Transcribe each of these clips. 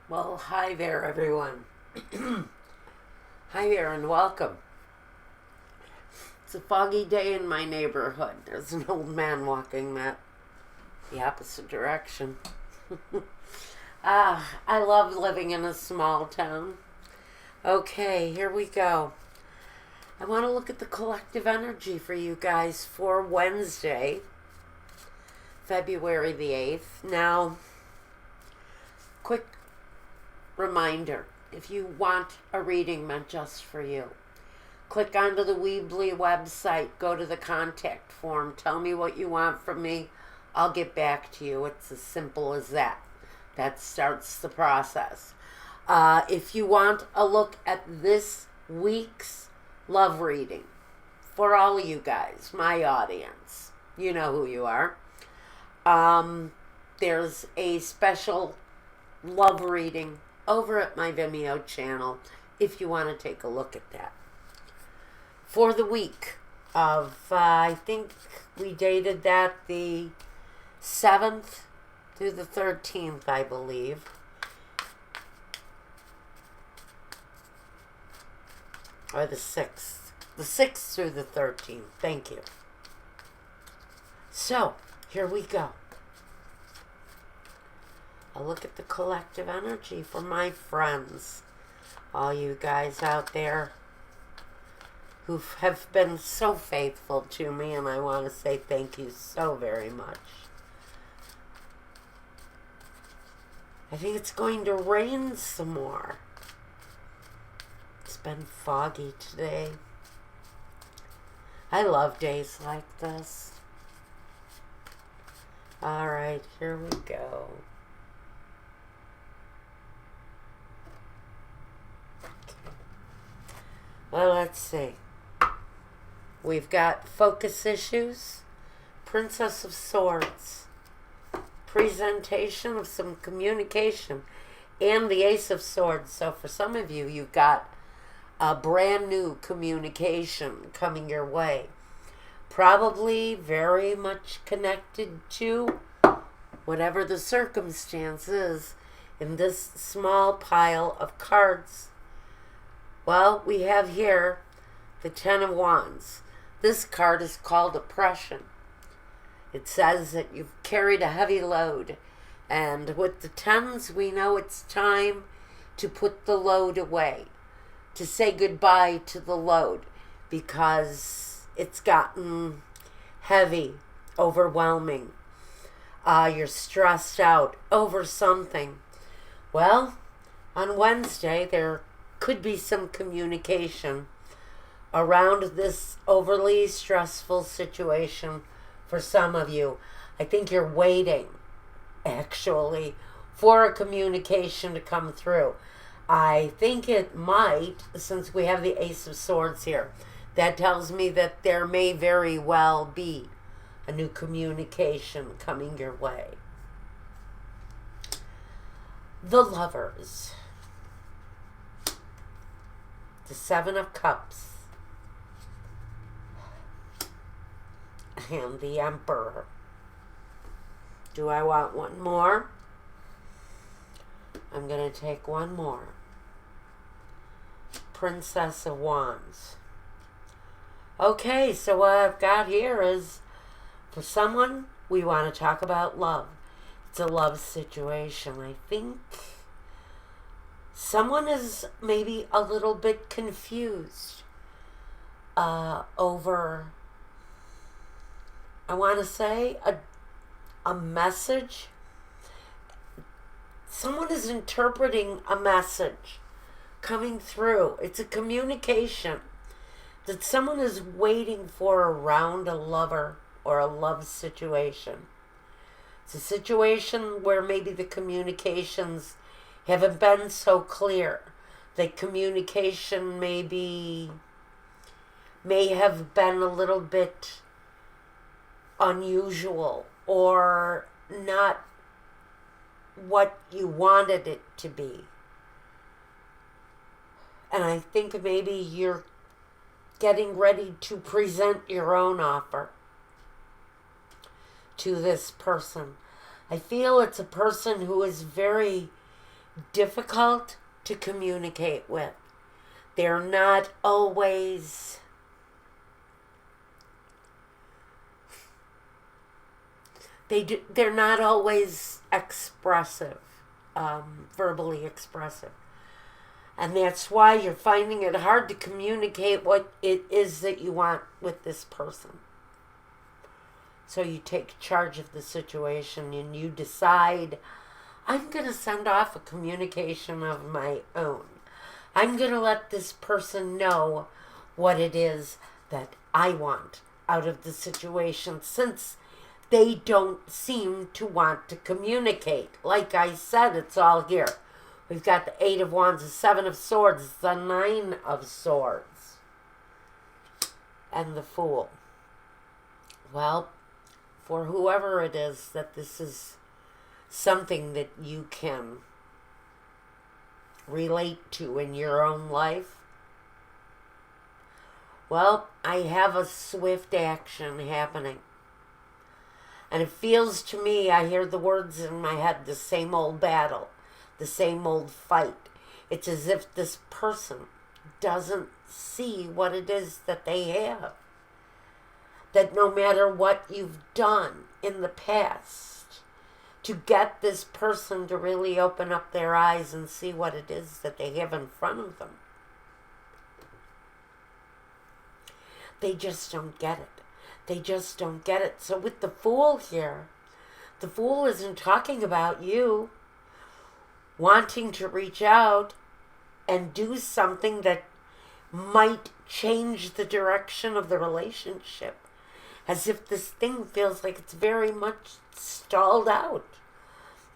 Well, hi there, everyone. Hi there, and welcome. It's a foggy day in my neighborhood. There's an old man walking the opposite direction. I love living in a small town. Okay, here we go. I want to look at the collective energy for you guys for Wednesday, February the 8th. Now, quick reminder, if you want a reading meant just for you, click onto the Weebly website, go to the contact form, tell me what you want from me, I'll get back to you. It's as simple as that. That starts the process. If you want a look at this week's love reading for all of you guys, my audience, you know who you are, there's a special love reading over at my Vimeo channel if you want to take a look at that. For the week of, I think we dated that the 7th through the 13th, I believe. Or the 6th. The 6th through the 13th. Thank you. So, here we go. A look at the collective energy for my friends. All you guys out there who have been so faithful to me, and I want to say thank you so very much. I think it's going to rain some more. It's been foggy today. I love days like this. All right, here we go. Well, let's see. We've got focus issues, Princess of Swords, presentation of some communication, and the Ace of Swords. So for some of you, you've got a brand new communication coming your way. Probably very much connected to whatever the circumstance is in this small pile of cards. Well, we have here the Ten of Wands. This card is called Oppression. It says that you've carried a heavy load. And with the tens, we know it's time to put the load away, to say goodbye to the load, because it's gotten heavy, overwhelming. You're stressed out over something. Well, on Wednesday, there could be some communication around this overly stressful situation for some of you. I think you're waiting, actually, for a communication to come through. I think it might, since we have the Ace of Swords here, that tells me that there may very well be a new communication coming your way. The Lovers. The Seven of Cups. And the Emperor. Do I want one more? I'm going to take one more. Princess of Wands. Okay, so what I've got here is, for someone, we want to talk about love. It's a love situation. I think someone is maybe a little bit confused over, I want to say, a message. Someone is interpreting a message coming through. It's a communication that someone is waiting for around a lover or a love situation. It's a situation where maybe the communications haven't been so clear. The communication may have been a little bit unusual or not what you wanted it to be. And I think maybe you're getting ready to present your own offer to this person. I feel it's a person who is very difficult to communicate with. They're not always they're not always expressive, verbally expressive. And that's why you're finding it hard to communicate what it is that you want with this person. So you take charge of the situation and you decide, I'm going to send off a communication of my own. I'm going to let this person know what it is that I want out of the situation, since they don't seem to want to communicate. Like I said, it's all here. We've got the 8 of Wands, the 7 of Swords, the 9 of Swords, and the Fool. Well, for whoever it is that this is something that you can relate to in your own life, well, I have a swift action happening. And it feels to me, I hear the words in my head, the same old battle, the same old fight. It's as if this person doesn't see what it is that they have. That no matter what you've done in the past to get this person to really open up their eyes and see what it is that they have in front of them, they just don't get it. They just don't get it. So with the Fool here, the Fool isn't talking about you wanting to reach out and do something that might change the direction of the relationship. As if this thing feels like it's very much stalled out.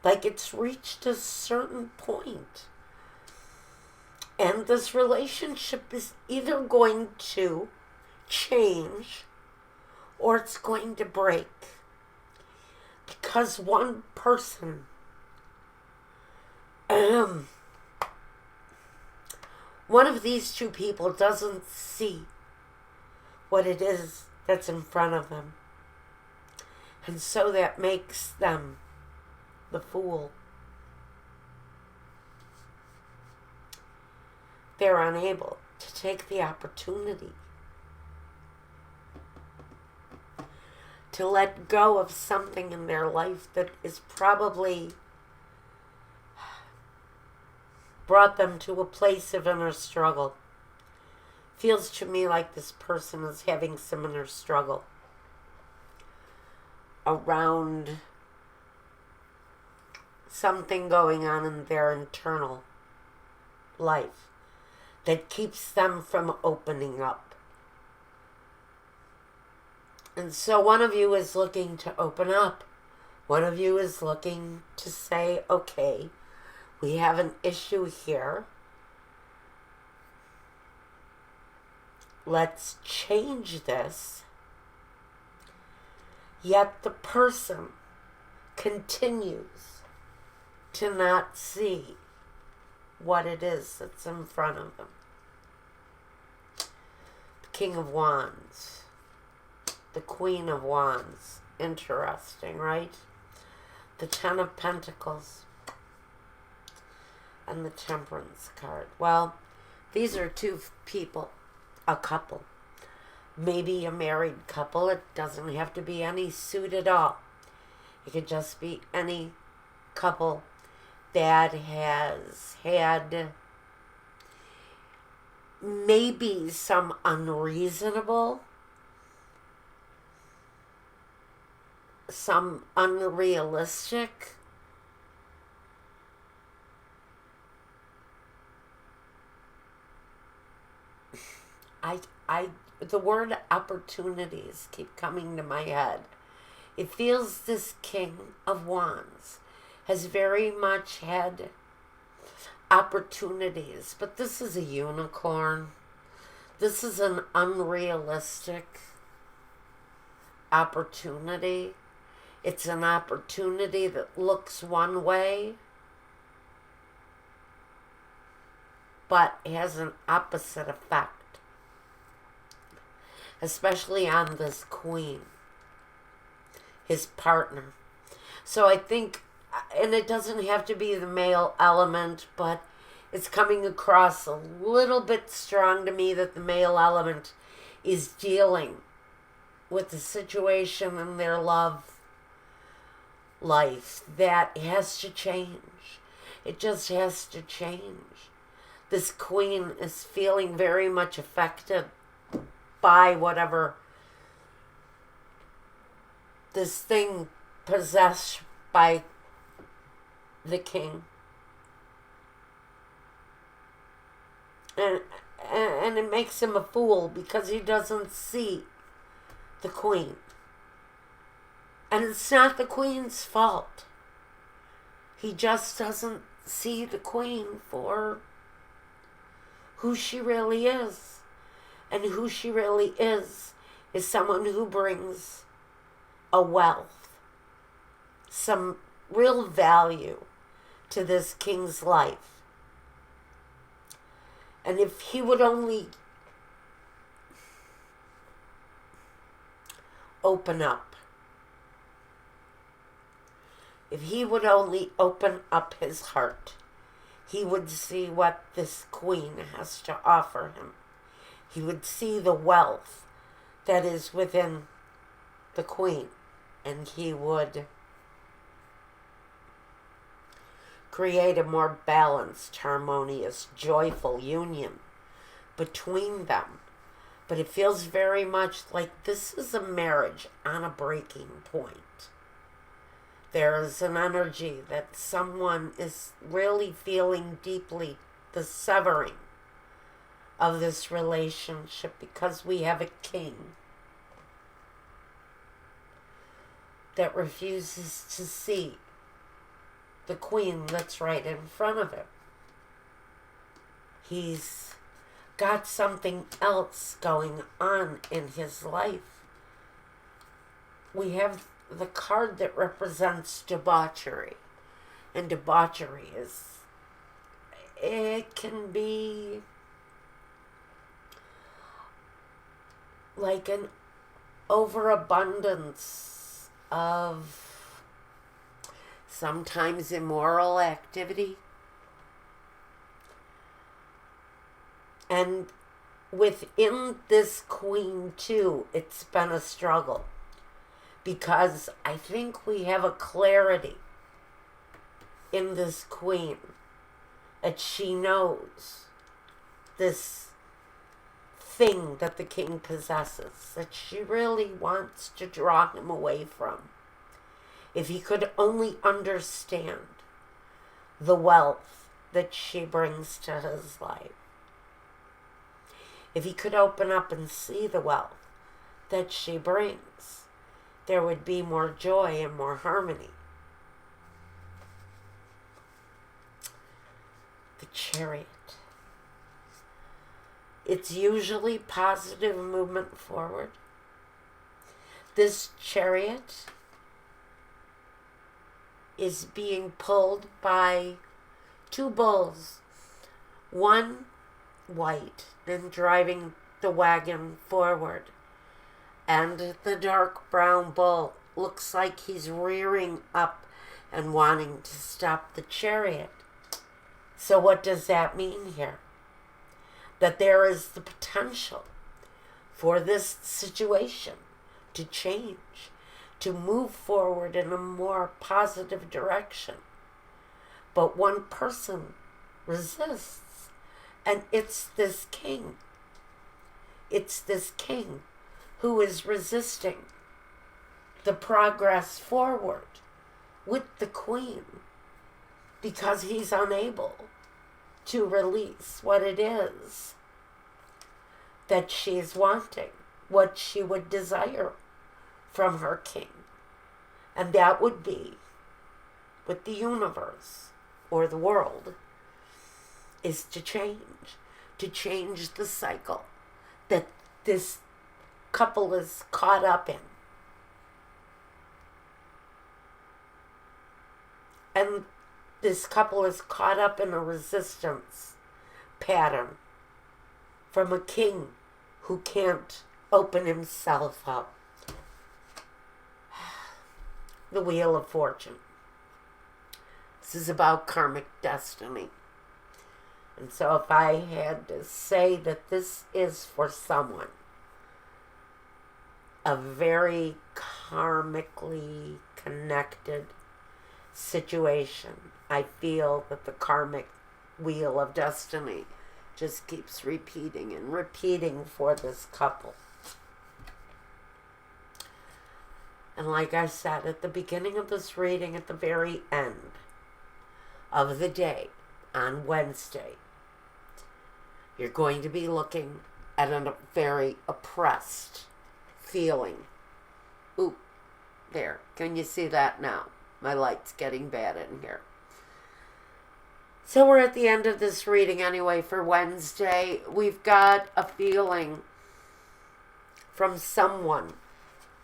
Like it's reached a certain point. And this relationship is either going to change or it's going to break. Because one person one of these two people doesn't see what it is that's in front of them. And so that makes them the Fool. They're unable to take the opportunity to let go of something in their life that is probably brought them to a place of inner struggle. Feels to me like this person is having some inner struggle around something going on in their internal life that keeps them from opening up. And so one of you is looking to open up. One of you is looking to say, okay, we have an issue here. Let's change this. Yet the person continues to not see what it is that's in front of them. The King of Wands. The Queen of Wands. Interesting, right? The 10 of Pentacles. And the Temperance card. Well, these are two people. A couple. Maybe a married couple. It doesn't have to be any suit at all. It could just be any couple that has had maybe some unreasonable, some unrealistic the word opportunities keep coming to my head. It feels this King of Wands has very much had opportunities, but this is a unicorn. This is an unrealistic opportunity. It's an opportunity that looks one way, but has an opposite effect. Especially on this queen, his partner. So I think and it doesn't have to be the male element, but it's coming across a little bit strong to me that the male element is dealing with the situation in their love life that has to change. It just has to change. This queen is feeling very much affected by whatever this thing possessed by the king. And it makes him a fool because he doesn't see the queen. And it's not the queen's fault. He just doesn't see the queen for who she really is. And who she really is someone who brings a wealth, some real value to this king's life. And if he would only open up, if he would only open up his heart, he would see what this queen has to offer him. He would see the wealth that is within the queen, and he would create a more balanced, harmonious, joyful union between them. But it feels very much like this is a marriage on a breaking point. There is an energy that someone is really feeling deeply the severing of this relationship because we have a king that refuses to see the queen that's right in front of him. He's got something else going on in his life. We have the card that represents debauchery. And debauchery it can be like an overabundance of sometimes immoral activity. And within this queen too, it's been a struggle. Because I think we have a clarity in this queen that she knows this thing that the king possesses, that she really wants to draw him away from. If he could only understand the wealth that she brings to his life. If he could open up and see the wealth that she brings, there would be more joy and more harmony. The Chariot. It's usually positive movement forward. This chariot is being pulled by two bulls. One white and driving the wagon forward. And the dark brown bull looks like he's rearing up and wanting to stop the chariot. So what does that mean here? That there is the potential for this situation to change, to move forward in a more positive direction. But one person resists, and it's this king. It's this king who is resisting the progress forward with the queen because he's unable to release what it is that she's wanting, what she would desire from her king. And that would be, with the universe or the world, is to change the cycle that this couple is caught up in. And this couple is caught up in a resistance pattern from a king who can't open himself up. The Wheel of Fortune. This is about karmic destiny. And so if I had to say that this is for someone, a very karmically connected situation, I feel that the karmic wheel of destiny just keeps repeating and repeating for this couple. And like I said at the beginning of this reading, at the very end of the day, on Wednesday, you're going to be looking at a very oppressed feeling. Ooh, there. Can you see that now? My light's getting bad in here. So we're at the end of this reading anyway for Wednesday. We've got a feeling from someone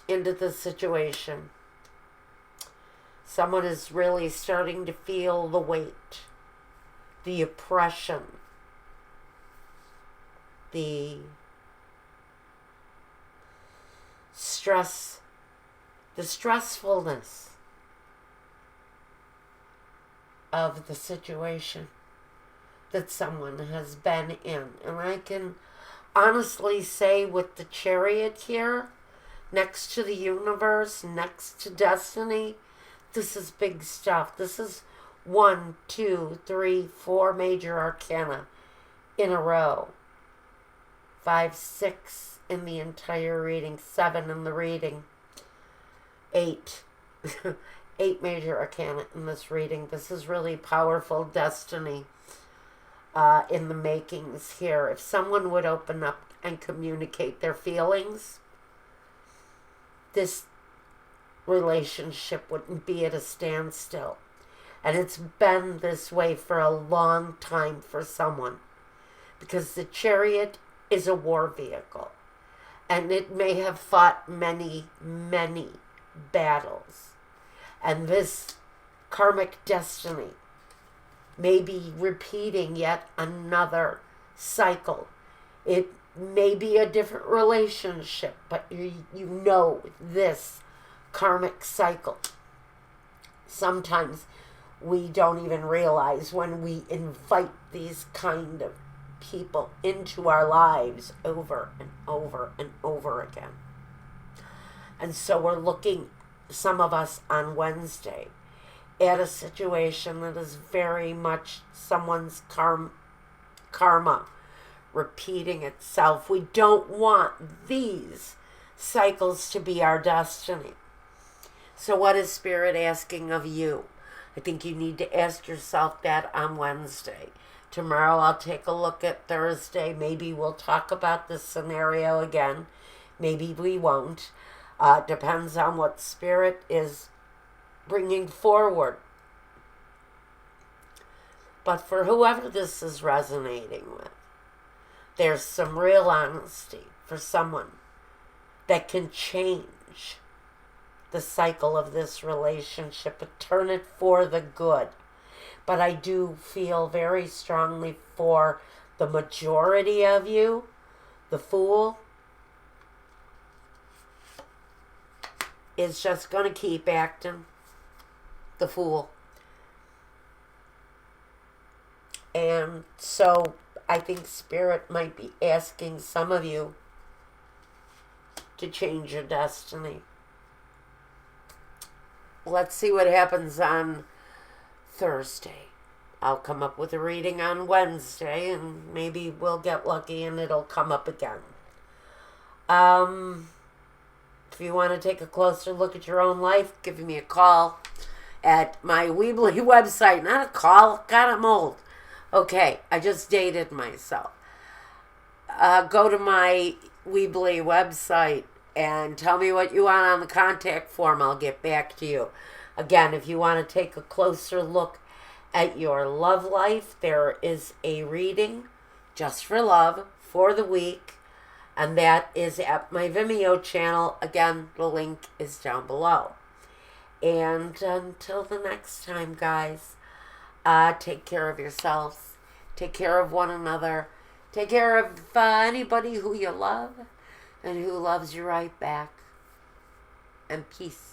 into the situation. Someone is really starting to feel the weight, the oppression, the stress, the stressfulness of the situation that someone has been in. And I can honestly say with the Chariot here, next to the universe, next to destiny, this is big stuff. This is 1, 2, 3, 4 major arcana in a row. 5, 6 in the entire reading. 7 in the reading. 8. 8 major arcana in this reading. This is really powerful destiny in the makings here. If someone would open up and communicate their feelings, this relationship wouldn't be at a standstill. And it's been this way for a long time for someone, because the Chariot is a war vehicle, and it may have fought many, many battles. And this karmic destiny may be repeating yet another cycle. It may be a different relationship, but you know this karmic cycle. Sometimes we don't even realize when we invite these kind of people into our lives over and over and over again. And so we're looking, some of us on Wednesday, at a situation that is very much someone's karma repeating itself. We don't want these cycles to be our destiny. So what is Spirit asking of you? I think you need to ask yourself that on Wednesday. Tomorrow I'll take a look at Thursday. Maybe we'll talk about this scenario again. Maybe we won't. Depends on what Spirit is bringing forward. But for whoever this is resonating with, there's some real honesty for someone that can change the cycle of this relationship and turn it for the good. But I do feel very strongly for the majority of you, the Fool is just going to keep acting the fool. And so I think Spirit might be asking some of you to change your destiny. Let's see what happens on Thursday. I'll come up with a reading on Wednesday, and maybe we'll get lucky and it'll come up again. If you want to take a closer look at your own life, give me a call at my Weebly website. Not a call. God, I'm old. Okay, I just dated myself. Go to my Weebly website and tell me what you want on the contact form. I'll get back to you. Again, if you want to take a closer look at your love life, there is a reading just for love for the week, and that is at my Vimeo channel. Again, the link is down below. And until the next time, guys, take care of yourselves. Take care of one another. Take care of anybody who you love and who loves you right back. And peace.